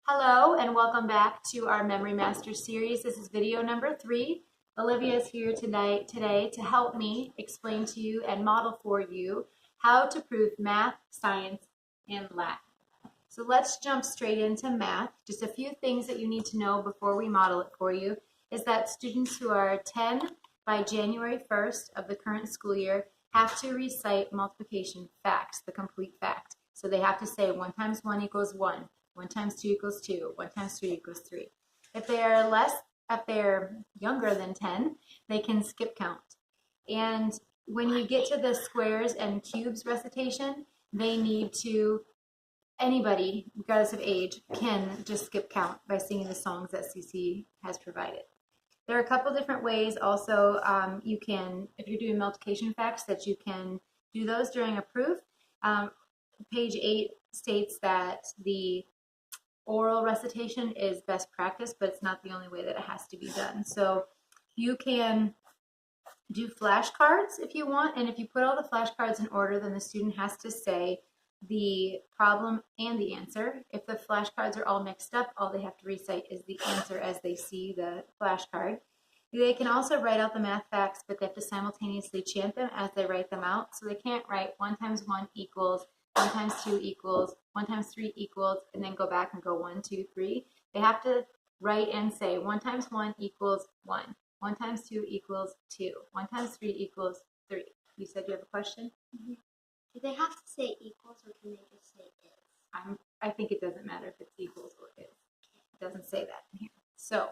Hello and welcome back to our Memory Master series. This is video number 3. Olivia is here today to help me explain to you and model for you how to prove math, science, and Latin. So let's jump straight into math. Just a few things that you need to know before we model it for you is that students who are 10 by January 1st of the current school year have to recite multiplication facts, the complete fact. So they have to say 1 times 1 equals 1. 1 times 2 equals 2. 1 times 3 equals 3. If they're younger than 10, they can skip count. And when you get to the squares and cubes recitation, they need to, anybody, regardless of age, can just skip count by singing the songs that CC has provided. There are a couple different ways also you can, if you're doing multiplication facts, that you can do those during a proof. Page 8 states that the oral recitation is best practice, but it's not the only way that it has to be done. So you can do flashcards if you want, and if you put all the flashcards in order, then the student has to say the problem and the answer. If the flashcards are all mixed up, all they have to recite is the answer as they see the flashcard. They can also write out the math facts, but they have to simultaneously chant them as they write them out. So they can't write 1 times 1 equals 1 times 2 equals, 1 times 3 equals, and then go back and go 1, 2, 3. They have to write and say 1 times 1 equals 1, 1 times 2 equals 2, 1 times 3 equals 3. You said you have a question? Mm-hmm. Do they have to say equals, or can they just say is? I think it doesn't matter if it's equals or is. It doesn't say that in here. So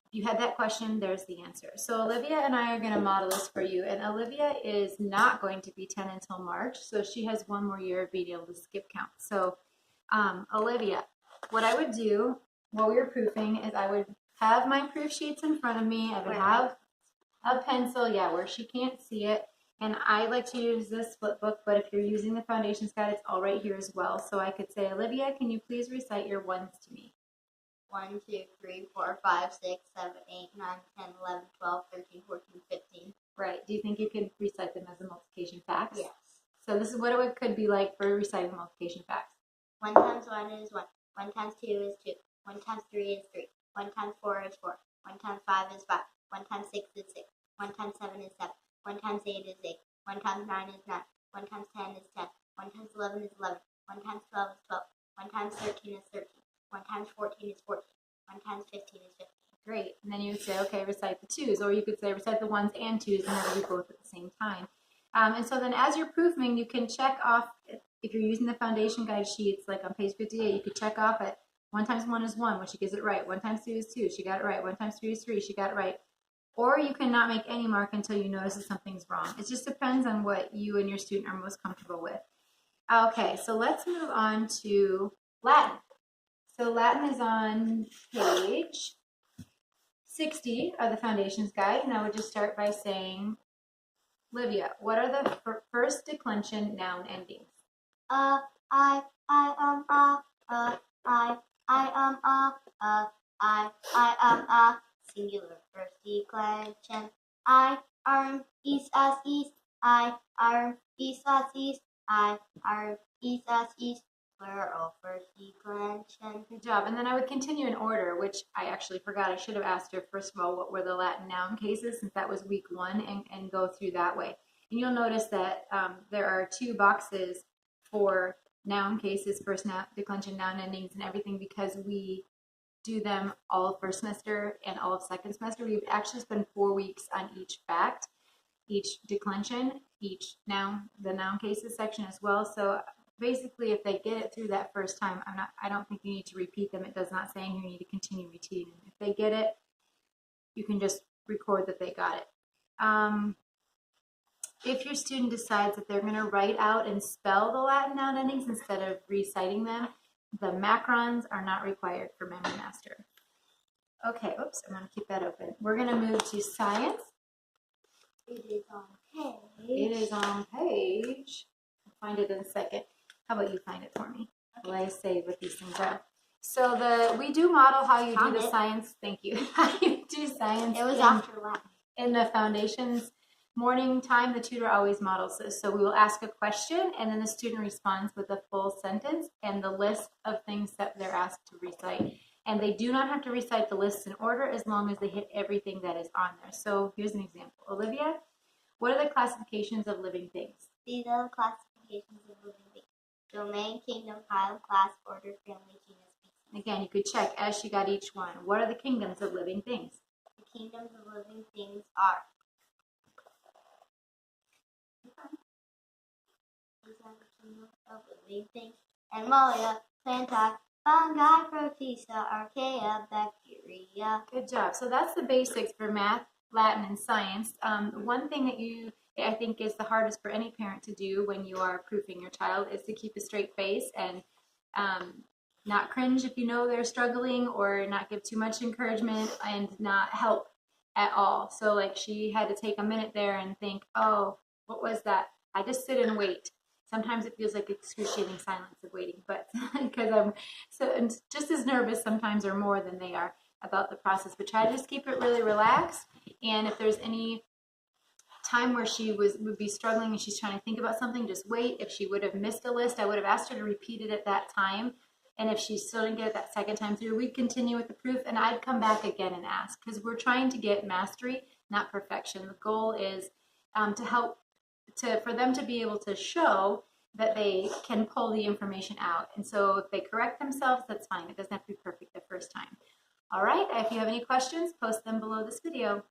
if you had that question, there's the answer. So Olivia and I are going to model this for you. And Olivia is not going to be 10 until March, so she has 1 more year of being able to skip count. So Olivia, what I would do while we were proofing is I would have my proof sheets in front of me. I would have a pencil, where she can't see it. And I like to use this flip book, but if you're using the Foundations Guide, it's all right here as well. So I could say, Olivia, can you please recite your ones to me? 1, 2, 3, 4, 5, 6, 7, 8, 9, 10, 11, 12, 13, 14, 15. Right. Do you think you could recite them as a multiplication facts? Yes. So this is what it could be like for reciting multiplication facts. 1 times 1 is 1. 1 times 2 is 2. 1 times 3 is 3. 1 times 4 is 4. 1 times 5 is 5. 1 times 6 is 6. 1 times 7 is 7. 1 times 8 is 8. 1 times 9 is 9. 1 times 10 is 10. 1 times 11 is 11. 1 times 12 is 12. 1 times 13 is 13. 1 times 14 is 14. 1 times 15 is 15. Great. And then you would say, okay, recite the 2s, or you could say recite the 1s and 2s and have you both at the same time. And so then as you're proofing, you can check off, if you're using the Foundation Guide sheets, like on page 58, you could check off at 1 times 1 is 1, when she gets it right. 1 times 2 is 2, she got it right. 1 times 3 is 3, she got it right. Or you cannot make any mark until you notice that something's wrong. It just depends on what you and your student are most comfortable with. Okay, so let's move on to Latin. So Latin is on page 60 of the Foundations Guide, and I would just start by saying, Livia, what are the first declension noun endings? Singular first declension. I, arm, east as east. I, arm, east as east. I, arm, east as east. Plural first declension. Good job. And then I would continue in order, which I actually forgot. I should have asked her, first of all, what were the Latin noun cases, since that was week 1, and go through that way. And you'll notice that there are 2 boxes for noun cases, first declension noun endings, and everything, because we do them all of first semester and all of second semester. We actually spend 4 weeks on each fact, each declension, each noun, the noun cases section as well. So basically, if they get it through that first time, I don't think you need to repeat them. It does not say in here you need to continue repeating them. If they get it, you can just record that they got it. If your student decides that they're going to write out and spell the Latin noun endings instead of reciting them, the macrons are not required for Memory Master. Okay, oops, I'm going to keep that open. We're going to move to science. It is on page. It is on page. I'll find it in a second. How about you find it for me? Okay. While I say what these things are. So we do model how you do the science. Thank you. How you do science. It was after Latin. In the Foundations morning time, the tutor always models this. So we will ask a question and then the student responds with a full sentence and the list of things that they're asked to recite. And they do not have to recite the lists in order as long as they hit everything that is on there. So here's an example. Olivia, what are the classifications of living things? These are the classifications of living things. Domain, kingdom, phylum, class, order, family, genus, species. Again, you could check as she got each one. What are the kingdoms of living things? The kingdoms of living things are. These are the kingdoms of living things. Animalia, planta, fungi, protista, archaea, bacteria. Good job. So that's the basics for math, Latin, and science. One thing that I think is the hardest for any parent to do when you are proofing your child is to keep a straight face and not cringe if you know they're struggling, or not give too much encouragement and not help at all. So like she had to take a minute there and think, oh, what was that? I just sit and wait. Sometimes it feels like excruciating silence of waiting, but because I'm and just as nervous sometimes or more than they are about the process. But try to just keep it really relaxed. And if there's any time where she would be struggling and she's trying to think about something, just wait. If she would have missed a list, I would have asked her to repeat it at that time. And if she still didn't get it that second time through, we'd continue with the proof and I'd come back again and ask, because we're trying to get mastery, not perfection. The goal is for them to be able to show that they can pull the information out. And so if they correct themselves, that's fine. It doesn't have to be perfect the first time. All right, if you have any questions, post them below this video.